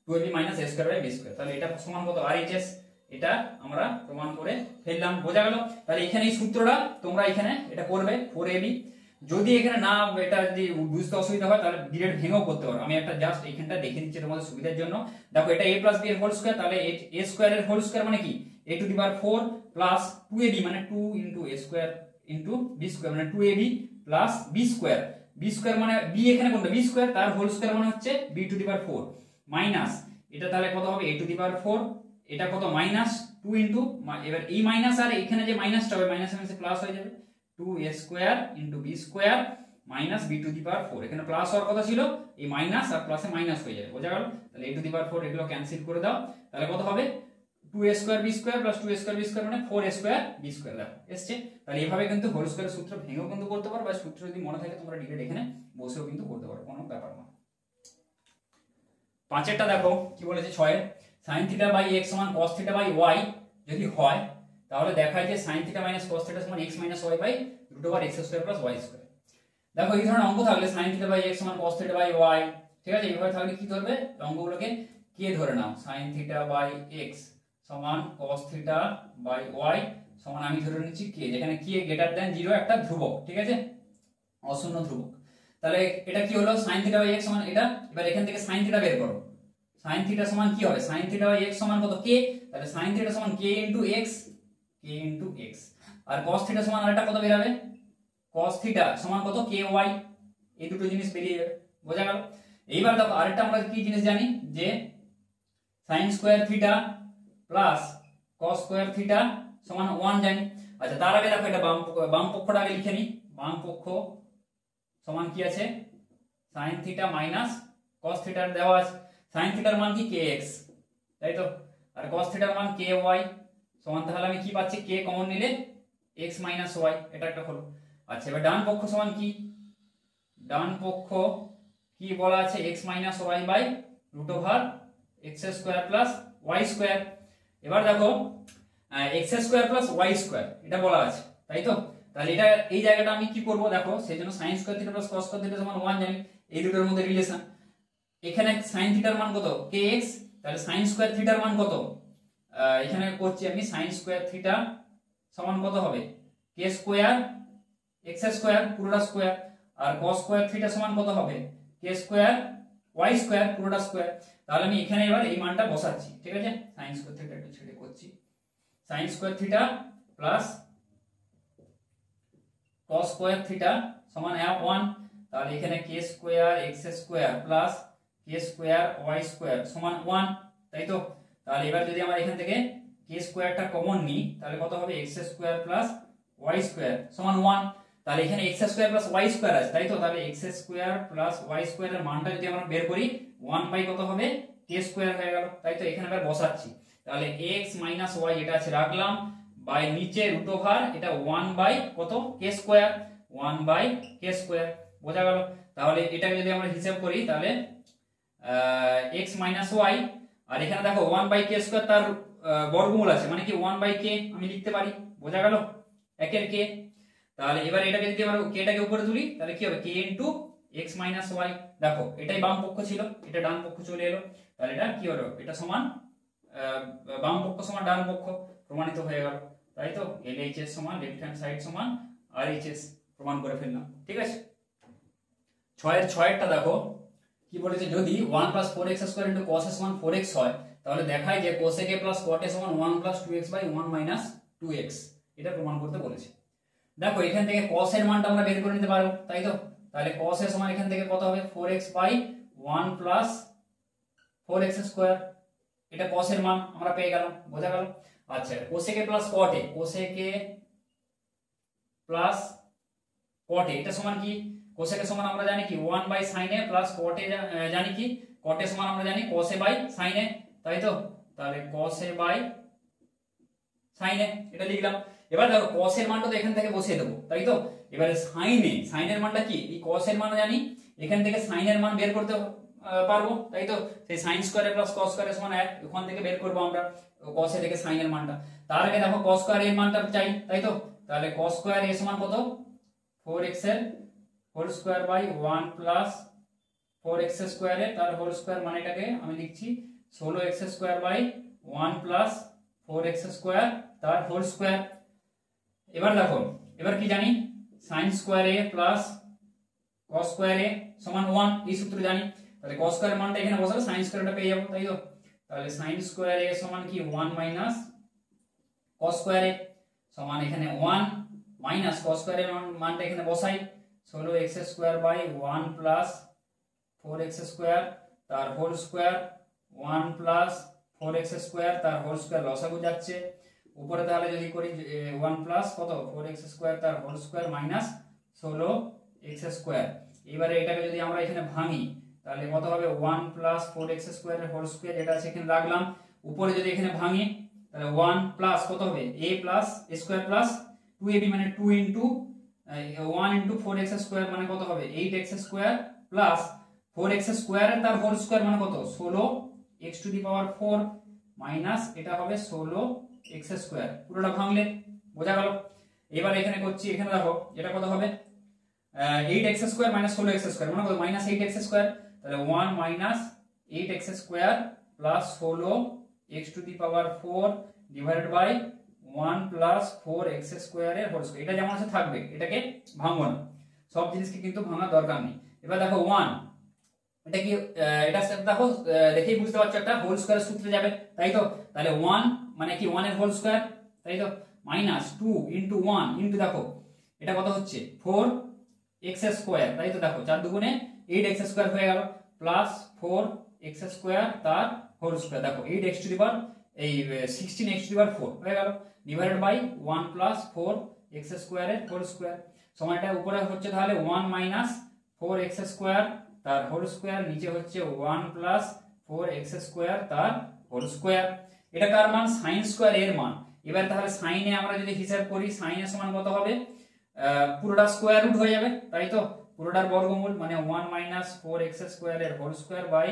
2ab minus a square by b square, তাহলে এটা সমান কত RHS, এটা আমরা প্রমাণ করে ফেললাম, বোঝা গেল। তাহলে এখানে এই সূত্রটা তোমরা এখানে এটা করবে 4ab, যদি এখানে না এটা যদি বুঝতে অসুবিধা হয় তাহলে ডিরেক্ট ভেঙেও করতে পারো, আমি একটা জাস্ট এখানটা দেখে দিচ্ছি তোমাদের সুবিধার জন্য। দেখো এটা a প্লাস b এর হোল স্কয়ার, তাহলে a স্কয়ার এর হোল স্কয়ার মানে কি a two the power 4 plus 2ab মানে 2 into a square into b square মানে 2ab plus b square, b square মানে b এখানে কোনটা b স্কয়ার তার হোল স্কয়ার মানে হচ্ছে b to the power 4 minus এটা তাহলে কত হবে a টু দি পাওয়ার 4, এটা কত মাইনাস 2 ইনটু, এবার এই মাইনাস আর এখানে যে মাইনাসটা হবে মাইনাস এর প্লাস হয়ে যাবে 2a square into b square minus b to the power 4, এখানে প্লাস হওয়ার কথা ছিল, এই মাইনাস আর প্লাসে মাইনাস হয়ে যাবে, বোঝা গেল। তাহলে a টু দি পাওয়ার 4 এগুলো ক্যান্সেল করে দাও, তাহলে কত হবে 2a square b square plus 2a square b square মানে 4a স্কয়ার b স্কয়ার, দেখো এসছে। তাহলে এইভাবে কিন্তু হোল স্কয়ারের সূত্র ভেঙেও কিন্তু করতে পারো, বা সূত্র যদি মনে থাকে তোমরা ডিরেক্ট এখানে বসেও কিন্তু করতে পারো, কোনো ব্যাপার না। 5এরটা দেখো কি বলেছে 6 এর, sin θ বাই x সমান cos θ বাই y যদি হয় তাহলে দেখায় যে sin θ মাইনাস cos θ সমান x minus y by root over x square plus y square. দেখো এই ধরনের অঙ্ক থাকলে sin θ বাই x সমান cos θ বাই y, ঠিক আছে, এইভাবে থাকলে কি ধরবে অঙ্কগুলোকে k ধরে নাও, sin θ বাই x সমান cos θ বাই y সমান আমি ধরে নিচ্ছি k, যেখানে k গ্রেটার দ্যান 0 একটা ধ্রুবক, ঠিক আছে, অশূন্য ধ্রুবক। তাহলে এটা কি হলো sin θ বাই x সমান এটা, এবার এখান থেকে sin θ বের করো, sin θ সমান কি হবে sin θ বাই x সমান কত k, তাহলে sin θ সমান k ইনটু x, আর cos θ সমান আরেকটা কত বের হবে cos θ সমান কত ky, এই দুটো জিনিস বেরিয়ে যাবে, বোঝা গেল। এইবার দেখো আরেকটা আমরা কি জিনিস জানি যে sin square θ plus cos square θ সমান 1 জানি, আচ্ছা তার আগে দেখো এটা বাম পক্ষটা আগে লিখে নিই। বাম পক্ষ সমান কি আছে sin থিটা মাইনাস cos থিটার দেওয়া আছে। sin থিটার মান কি kx, তাই তো, আর cos থিটার মান ky সমান, তাহলে আমি কি পাচ্ছি k কমন নিলে x মাইনাস y, এটা একটা হলো। আচ্ছা এবার ডান পক্ষ সমান কি, ডান পক্ষ কি বলা আছে x minus y by root over x square plus y square. এবার দেখো x square plus y square এটা বলা আছে, তাই তো, তাহলে এটা এই জায়গাটা আমি কি করব দেখো, সেজন্য sin square theta plus cos square theta সমান 1 জানি, এই দুটোর মধ্যে রিলেশন। এখানে sin থিটার মান কত kx, তাহলে sin স্কয়ার থিটার মান কত, এখানে করছি আমি sin স্কয়ার থিটা সমান কত হবে k স্কয়ার x স্কয়ার পুরোটা স্কয়ার, আর cos স্কয়ার থিটা সমান কত হবে k স্কয়ার y স্কয়ার পুরোটা স্কয়ার। তাহলে আমি এখানে এবার এই মানটা বসাচ্ছি, ঠিক আছে। sin স্কয়ার থিটা একটু ছেড়ে করছি, sin square theta plus cos square theta সমান 1, তাহলে এখানে k square x square plus k square y square সমান 1, তাই তো। তাহলে এবার যদি আমরা এখান থেকে k স্কয়ারটা কমন নিই তাহলে কত হবে x square plus y square সমান 1, তাহলে এখানে x square plus y square আছে, তাই তো, তাহলে x স্কয়ার প্লাস y স্কয়ারের মানটা যদি আমরা বের করি 1 বাই কত হবে k স্কয়ার হয়ে গেল, তাই তো। এখানে আবার বসাচ্ছি, তাহলে x মাইনাস y এটা আছে রাখলাম, বাই নিচে রুট ওভার এটা 1 বাই কত k square, 1 by k square, বোঝা গেল। তাহলে এটাকে যদি আমরা হিসাব করি তাহলে x মাইনাস y, আর এখানে দেখো 1 বাই k স্কয়ার তার বর্গমূল আছে, মানে কি 1 বাই k আমি লিখতে পারি, বোঝা গেল, একের k। তাহলে এবার এটাকে যদি আমরা k টাকে উপরে তুলি তাহলে কি হবে k into x minus y, দেখো এটাই বাম পক্ষ ছিল, এটা ডান পক্ষ চলে এলো, তাহলে এটা কি হলো, এটা সমান বাম পক্ষ সমান ডান পক্ষ, প্রমাণিত হয়ে গেল, তাই তো। LHS সমান লেফট হ্যান্ড সাইড সমান RHS, প্রমাণ করে ফেললাম, ঠিক আছে। 6-এরটা দেখো কি বলেছে, যদি 1 plus 4x square into cos a সমান 4x হয় তাহলে দেখায় যে cosec a plus cot a সমান 1 plus 2x by 1 minus 2x, এটা প্রমাণ করতে বলেছে। দেখো এখান থেকে cos এর মানটা আমরা বের করে নিতে পারবো, তাই তো, তাহলে cos a সমান এখান থেকে কত হবে 4x by 1 plus 4x square, এটা cos এর মান আমরা পেয়ে গেলাম, বোঝা গেল। আচ্ছা cosec a plus cot a, cosec a plus cot a এটা সমান কি, cosec a সমান আমরা জানি কি 1 by sin a plus cot a জানি কি cot a সমান আমরা জানি cos a by sin a, তাই তো, তাহলে cos a by sin a এটা লিখলাম। এবার দেখো cos এর মানটা তো এখান থেকে বসিয়ে দেবো, তাই তো। এবারে sin এর মানটা কি, এই cos এর মান জানি, এখান থেকে sin এর মান বের করতে পারবো, তাই তো, সেই sin square plus cos square সমান 1, ওখান থেকে বের করব আমরা cos এ থেকে sin এর মানটা। তার আগে দেখো cos স্কয়ার এর মানটা চাই, তাই তো, তাহলে cos স্কয়ার এর সমান কত 4x এর whole square by 1 plus 4x square এর তার হোল স্কয়ার, মানে এটাকে আমি লিখছি 16x square by 1 plus 4x square তার হোল স্কয়ার। এবার দেখো এবার কি জানি, sin square a plus cos square a সমান 1, এই সূত্র জানি, তাহলে cos স্কয়ারের মানটা এখানে বসালে sin স্কয়ারটা পেয়ে যাব, তাই তো। তাহলে sin স্কয়ার a সমান কি 1 মাইনাস cos স্কয়ার a সমান এখানে 1 মাইনাস cos স্কয়ারের মানটা এখানে বসাই 16x square by 1 plus 4x square তার whole square 1 plus 4x square তার হোল স্কয়ার, লসাগু যাচ্ছে উপরে, তাহলে যদি করি 1 প্লাস কত 4x স্কয়ার তার whole square minus 16x square. এবারে এটাকে যদি আমরা এখানে ভাঙি তাহলে কত হবে 1 প্লাস 4x স্কয়ার এর হোল স্কয়ার, যেটা আছে এখানে রাখলাম, উপরে যদি এখানে ভাঙি তাহলে 1 প্লাস কত হবে a plus a square plus 2ab, মানে 2 ইনটু 1 ইনটু 4x স্কয়ার মানে কত হবে 8x স্কয়ার প্লাস 4x স্কয়ার এর তার হোল স্কয়ার মানে কত 16x to the power 4 minus এটা হবে 16x স্কয়ার, পুরোটা ভাঙলে বোঝা গেল। এবার এখানে করছি, এখানে দেখো এটা কত হবে 8x square minus 16x square মানে কত মাইনাস 8x স্কয়ার, তাহলে 1 মাইনাস 8x স্কয়ার plus 16x to the power 4 divided by 1 plus 4x square এর হোল স্কয়ার, এটা যেমন আছে থাকবে, এটাকে ভাঙবো না, সব জিনিসকে কিন্তু ভাঙার দরকার নেই। এবার দেখো 1 এটা কি, এটা দেখো দেখেই বুঝতে পারছো একটা হোল স্কয়ার সূত্রে যাবে, তাই তো, তাহলে 1 মানে কি 1 এর হোল স্কয়ার, তাই তো, মাইনাস 2 ইনটু 1 ইনটু দেখো এটা কত হচ্ছে 4x স্কয়ার, তাই তো, দেখো 4 দুগুণে 8x স্কয়ার হয়ে গেল প্লাস 4x স্কয়ার তার হোল স্কয়ার, দেখো 8x টু দি পাওয়ার এই 16x টু দি পাওয়ার 4 হয়ে গেল, divided by 1 plus 4x square এর হোল স্কয়ার সমান এটা উপরে হচ্ছে তাহলে 1 মাইনাস 4x স্কয়ার তার হোল স্কয়ার নিচে হচ্ছে 1 প্লাস 4x স্কয়ার তার হোল স্কয়ার এটা কার মান sin স্কয়ার এর মান এবার তাহলে sin এ আমরা যদি হিসাব করি sin এর সমান কত হবে পুরোটা স্কয়ার রুট হয়ে যাবে তাই তো পুরোটার বর্গমূল মানে 1 মাইনাস 4x স্কয়ার এর whole square by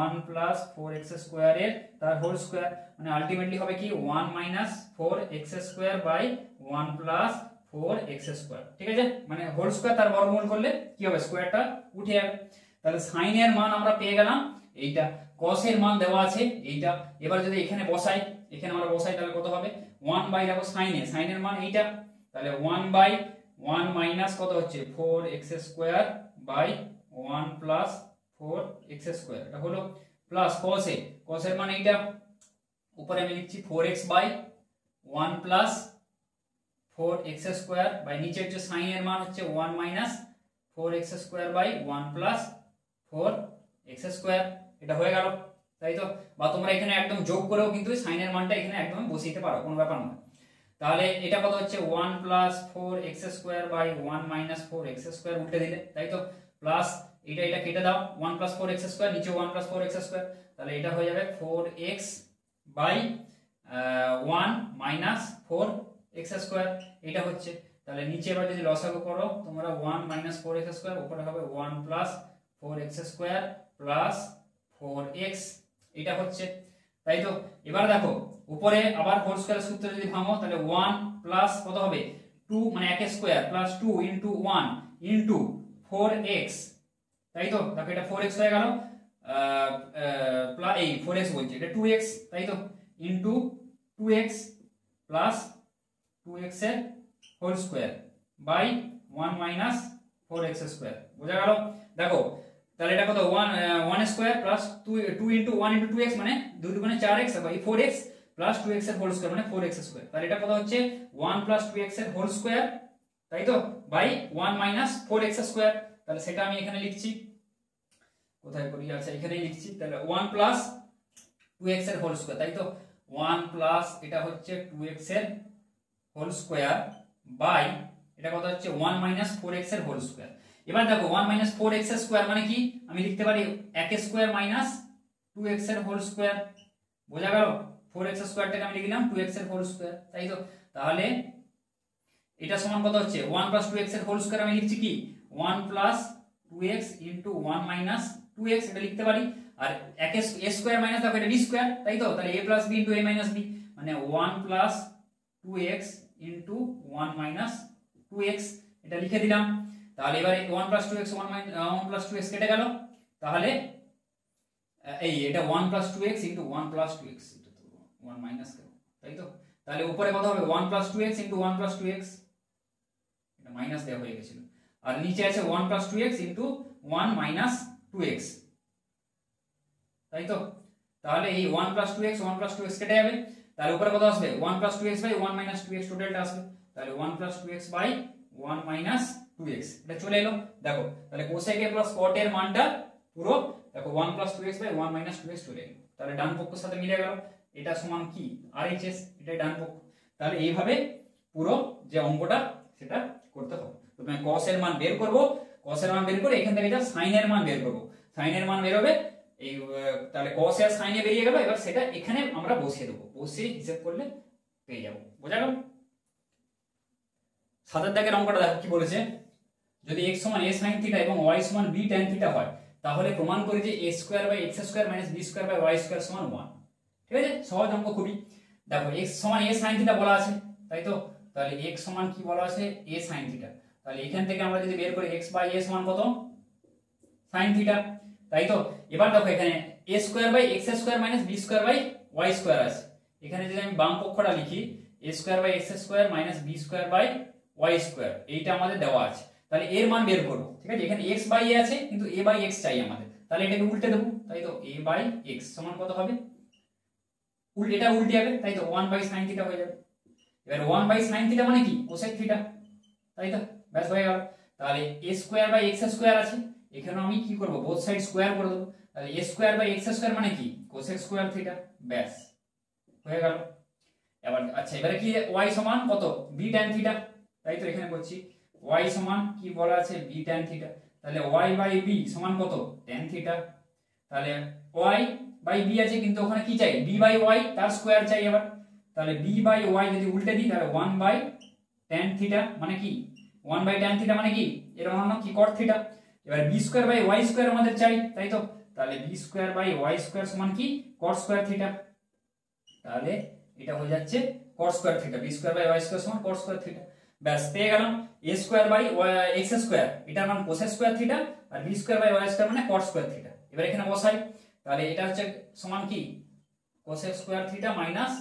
1 plus 4x square এর তার হোল স্কয়ার মানে আলটিমেটলি হবে কি 1 minus 4x square by 1 plus 4x square ঠিক আছে মানে হোল স্কয়ার তার বর্গমূল করলে কি হবে স্কয়ারটা উঠে যাবে তাহলে sin এর মান আমরা পেয়ে গেলাম এইটা cos এর মান দেওয়া আছে এইটা এবার যদি এখানে বসাই এখানে আমরা বসাই তাহলে কত হবে 1 বাই দেখো sin এর মান এইটা তাহলে 1 বাই 1 মাইনাস কত হচ্ছে 4x square by 1 plus 4x square এটা হলো প্লাস cos এর মান এইটা উপরে আমি লিখছি 4x by 1 plus 4x square by নিচে হচ্ছে sin এর মান হচ্ছে 1 minus 4x square by 1 plus 4x square এটা হয়ে গেল তাই তো বা তোমরা এখানে একদম যোগ করেও কিন্তু sin এর মানটা এখানে একদম বসিয়ে পারো কোনো ব্যাপার না তাহলে এটা কত হচ্ছে 1 plus 4x square by 1 minus 4x square উল্টে দিলে তাই তো প্লাস এটা কেটে দাও 1 প্লাস 4x স্কয়ার নিচে 1 প্লাস 4x স্কয়ার তাহলে এটা হয়ে যাবে 4x by 1 minus 4x square এটা হচ্ছে তাহলে নিচে এবার যদি লসাগু করো তোমরা 1 মাইনাস 4x স্কয়ার উপরে হবে 1 plus 4x square plus 4x এটা হচ্ছে তাই তো এবার দেখো উপরে আবার হোল স্কয়ার সূত্র যদি ভাঙো তাহলে 1 প্লাস কত হবে 2 মানে 1 square plus 2 into 1 into 4x তাই তো দেখো এটা 4x হয়ে গেল প্লাস এই 4x বলছে এটা 2x তাই তো ইনটু 2x প্লাস 2x এর whole square by 1 minus 4x square বোঝা গেল দেখো তাহলে এটা কত 1 square plus 2 into 1 into 2x মানে 2 দুগুণে 4x by 4x plus 2x এর হোল স্কয়ার মানে 4x স্কয়ার তাহলে এটা কত হচ্ছে 1 প্লাস 2x এর হোল স্কয়ার তাই তো বাই 1 মাইনাস 4x স্কয়ার তাহলে সেটা আমি এখানে লিখছি কোথায় করি আচ্ছা এখানেই লিখছি তাহলে 1 প্লাস 2x এর হোল স্কয়ার তাই তো 1 প্লাস এটা হচ্ছে 2x এর হোল স্কয়ার বাই এটা কত হচ্ছে 1 মাইনাস 4x এর হোল স্কয়ার এবার দেখো 1 মাইনাস 4x স্কয়ার মানে কি আমি লিখতে পারি 1 স্কয়ার মাইনাস 2x এর হোল স্কয়ার বোঝা গেল 4x স্কয়ারটাকে আমি লিখলাম 2x এর হোল স্কয়ার তাই তো তাহলে এটা সমান কত হচ্ছে 1 প্লাস 2x এর হোল স্কয়ার আমি লিখছি কি 1 plus 2x into 1 minus 2x এটা লিখতে পারি আর 1 a স্কয়ার মাইনাস দেখো এটা b স্কয়ার তাই তো তাহলে a plus b into a minus b মানে 1 plus 2x into 1 minus 2x এটা লিখে দিলাম তাহলে এবারে 1 প্লাস 2x 1 প্লাস 2x কেটে গেল তাহলে এই এটা 1 plus 2x into 1 plus 2x এটা তো 1 মাইনাস কেন তাই তো তাহলে উপরে কত হবে 1 plus 2x into 1 plus 2x এটা মাইনাস দেওয়া হয়ে গেছিল আর নিচে আছে 1 plus 2x into 1 minus 2x তাই তো তাহলে এই 1 প্লাস 2x 1 প্লাস 2x কেটে যাবে তাহলে উপরে কত আসবে 1 plus 2x by 1 minus 2x টোটালটা আসবে তাহলে 1 plus 2x by 1 minus 2x এটা চলে এলো দেখো তাহলে cosec a প্লাস cot এর মানটা পুরো দেখো 1 plus 2x by 1 minus 2x চলে এলো তাহলে ডান পক্ষের সাথে মিলে গেল এটা সমান কি RHS এটাই ডান পক্ষ তাহলে এইভাবে পুরো যে অঙ্কটা সেটা করতে হবে তো আমি cos এর মান বের করব cos এর মান বের করে এখান থেকে যা sin এর মান বের করব sin এর মান বের হবে এই তাহলে cos আর sin এ বেরিয়ে গেল এবার সেটা এখানে আমরা বসিয়ে দেব বসিয়ে হিসাব করলে পেয়ে যাব বোঝা গেল সাতের দাগের অঙ্কটা দেখো কি বলেছে যদি x সমান a sin থিটা এবং y সমান b tan থিটা হয় তাহলে প্রমাণ করি যে a square by x square minus b square by y square সমান 1 ঠিক আছে সহজ অঙ্ক খুবই দেখো x সমান a sin থিটা বলা আছে তাই তো তাহলে x সমান কি বলা আছে a sin থিটা তাহলে এখান থেকে আমরা যদি বের করি x বাই a সমান কত sin থিটা তাই তো এবার দেখো এখানে a square by x square minus b square by y square আছে এখানে যদি আমি বাম পক্ষটা লিখি a square by x square minus b square by y square এইটা আমাদের দেওয়া আছে তাহলে এর মান বের করব ঠিক আছে এখানে x বাই a আছে কিন্তু a বাই x চাই আমাদের তাহলে এটাকে উল্টে দেব তাই তো a বাই x সমান কত হবে এটা উল্টে যাবে তাই তো 1 বাই sin থিটা হয়ে যাবে এবার 1 বাই sin থিটা মানে কি cosec থিটা তাই তো ব্যাস হয়ে গেল তাহলে a square by x square আছে এখানে আমি কি করব বোথ সাইড স্কয়ার করে দেব তাহলে a square by x square মানে কি cosec স্কয়ার থিটা ব্যাস হয়ে গেল এবার আচ্ছা এবারে কি y সমান কত b tan থিটা, তাই তো এখানে বলছি y সমান কি বলা আছে b tan থিটা, তাহলে y বাই b সমান কত tan থিটা, তাহলে y বাই b আছে কিন্তু ওখানে কি চাই b বাই y তার স্কয়ার চাই। এবার তাহলে b বাই y যদি উল্টে দিই তাহলে 1 বাই tan থিটা মানে কি 1 বাই tan থিটা মানে কি এর মানে কি cot থিটা। এবার b square by y square আমাদের চাই, তাই তো, তাহলে b square by y square সমান কি cot স্কয়ার থিটা, তাহলে এটা হয়ে যাচ্ছে cot square theta, b square by y square সমান cot স্কয়ার থিটা। ব্যাস পেয়ে গেলাম a square by x square এটার মান cos স্কয়ার থিটা আর b square by y square মানে cot স্কয়ার থিটা। এবার এখানে বসাই, তাহলে এটা হচ্ছে সমান কি cos square theta minus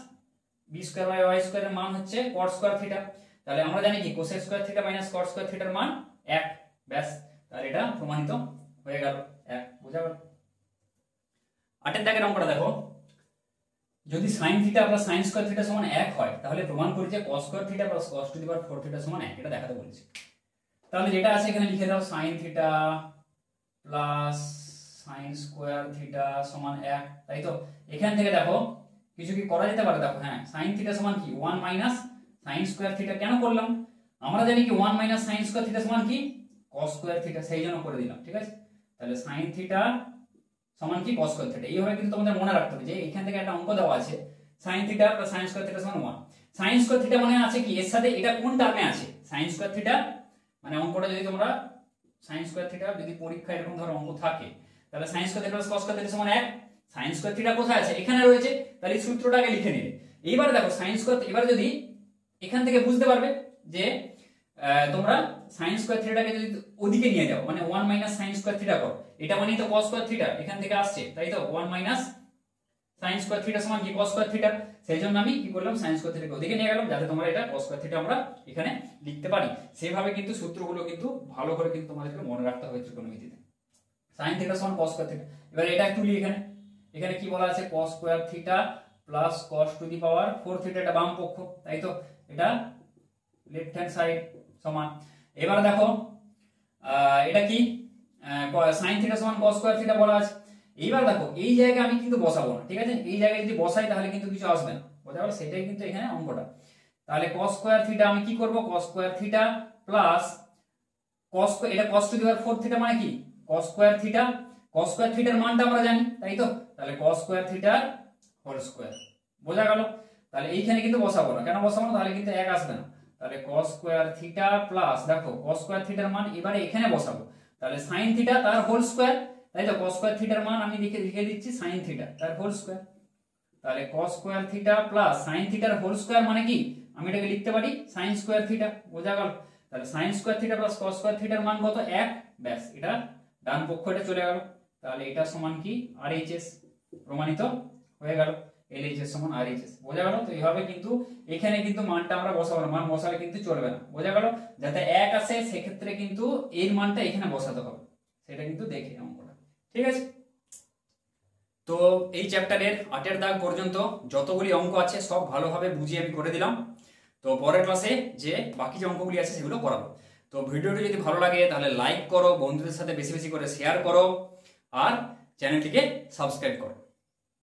b square by y square এর মান হচ্ছে cot স্কয়ার থিটা। তাহলে আমরা জানি কি cos square theta minus cot square থিটার মান 1। ব্যাস, তাহলে এটা প্রমাণিত হয়ে গেল 1। বুঝা গেল? 8 দাগের অঙ্কটা দেখো, যদি sin theta plus sin square theta সমান 1 হয় তাহলে প্রমাণ করি যে cos square theta plus cos two the power 4 theta সমান 1, এটা দেখাতে বলেছি। তাহলে যেটা আছে এখানে লিখে দাও sin theta plus sin square theta সমান 1, তাই তো। এখান থেকে দেখো কিছু কি করা যেতে পারে, দেখো হ্যাঁ sin থিটা সমান কি 1 মাইনাস sin স্কয়ার থিটা, কেন করলাম আমরা জানি কি 1 মাইনাস sin স্কয়ার থিটা সমান কি cos স্কয়ার থিটা, সেই জন্য করে দিলাম, ঠিক আছে। তাহলে sin থিটা সমান কি cos স্কয়ার থিটা, এইভাবে কিন্তু তোমাদের মনে রাখতে হবে যে এখান থেকে একটা অঙ্ক দেওয়া আছে sin theta plus sin square theta সমান 1। sin স্কয়ার থিটা মানে আছে কি এর সাথে এটা কোন টার্মে আছে sin স্কয়ার থিটা, মানে অঙ্কটা যদি তোমরা sin স্কয়ার থিটা যদি পরীক্ষায় এরকম ধরো অঙ্ক থাকে তাহলে sin square theta plus cos square theta সমান 1, sin স্কয়ার থিটা কোথায় আছে এখানে রয়েছে, তাহলে এই সূত্রটাকে লিখে নিলে। এইবার দেখো sin স্কয়ার, এবার যদি এখান থেকে বুঝতে পারবে যে তোমরা sin স্কয়ার থিটাকে যদি ওদিকে নিয়ে যাও মানে 1 মাইনাস sin স্কয়ার থিটা করো, এটা মানেই তো cos স্কয়ার থিটা এখান থেকে আসছে, তাই তো 1 মাইনাস sin স্কয়ার থিটা সমান কি cos স্কয়ার থিটা, সেই জন্য আমি কি করলাম sin স্কয়ার থিটাকে ওদিকে নিয়ে গেলাম যাতে তোমরা এটা cos স্কয়ার থিটা আমরা এখানে লিখতে পারি। সেভাবে কিন্তু সূত্রগুলো কিন্তু ভালো করে কিন্তু তোমাদেরকে মনে রাখতে হবে ত্রিকোণমিতিতে। sin থিটা সমান cos স্কয়ার থিটা, এবার এটা একটু লিখি এখানে, এখানে কি বলা আছে cos square theta plus cos two the power 4 theta, এটা বাম পক্ষ, তাই তো, এটা লেফট হ্যান্ড সাইড সমান। এবার দেখো এটা কি sin থিটা সমান cos স্কয়ার থিটা বলা আছে। এইবার দেখো এই জায়গায় আমি কিন্তু বসাবো না, ঠিক আছে, এই জায়গায় যদি বসাই তাহলে কিন্তু কিছু আসবে না, বুঝা গেল, সেটাই কিন্তু এখানে অঙ্কটা। তাহলে cos স্কয়ার থিটা আমি কি করব cos square theta plus cos, এটা cos two the power 4 theta মানে কি cos square theta, cos square থিটার মানটা আমরা জানি, তাই তো, তাহলে cos স্কয়ার থিটার হোল স্কয়ার, বোঝা গেল। তাহলে এইখানে কিন্তু বসাবো না, কেন বসাবো না, তাহলে কিন্তু 1 আসবে না। তাহলে cos স্কয়ার থিটা প্লাস দেখো cos স্কয়ার থিটার মান এবারে এখানে বসাবো, তাহলে sin থিটা তার হোল স্কয়ার, তাই তো, cos স্কয়ার থিটার মান আমি লিখে দিচ্ছি sin থিটা তার হোল স্কয়ার। তাহলে cos square theta plus sin থিটার হোল স্কয়ার মানে কি আমি এটাকে লিখতে পারি sin স্কয়ার থিটা, বোঝা গেল। তাহলে sin square theta plus cos square থিটার মান কত 1, ব্যাস এটা ডান পক্ষ এটা চলে গেল। তাহলে এটা সমান কি RHS, প্রমাণিত হয়ে গেল, LHS সমান RHS, বোঝা গেল। তো এইভাবে কিন্তু এখানে কিন্তু মানটা আমরা বসাবো না, মান বসালে কিন্তু চলবে না, বোঝা গেল। যাতে 1 আসে সেক্ষেত্রে কিন্তু এর মানটা এখানে বসাতে হবে, সেটা কিন্তু দেখে অঙ্কটা, ঠিক আছে। তো এই চ্যাপ্টারের 8 দাগ পর্যন্ত যতগুলি অঙ্ক আছে সব ভালোভাবে বুঝিয়ে আমি করে দিলাম। তো পরের ক্লাসে যে বাকি যে অঙ্কগুলি আছে সেগুলো করাবো। তো ভিডিওটি যদি ভালো লাগে তাহলে লাইক করো, বন্ধুদের সাথে বেশি বেশি করে শেয়ার করো আর চ্যানেলটিকে সাবস্ক্রাইব করো।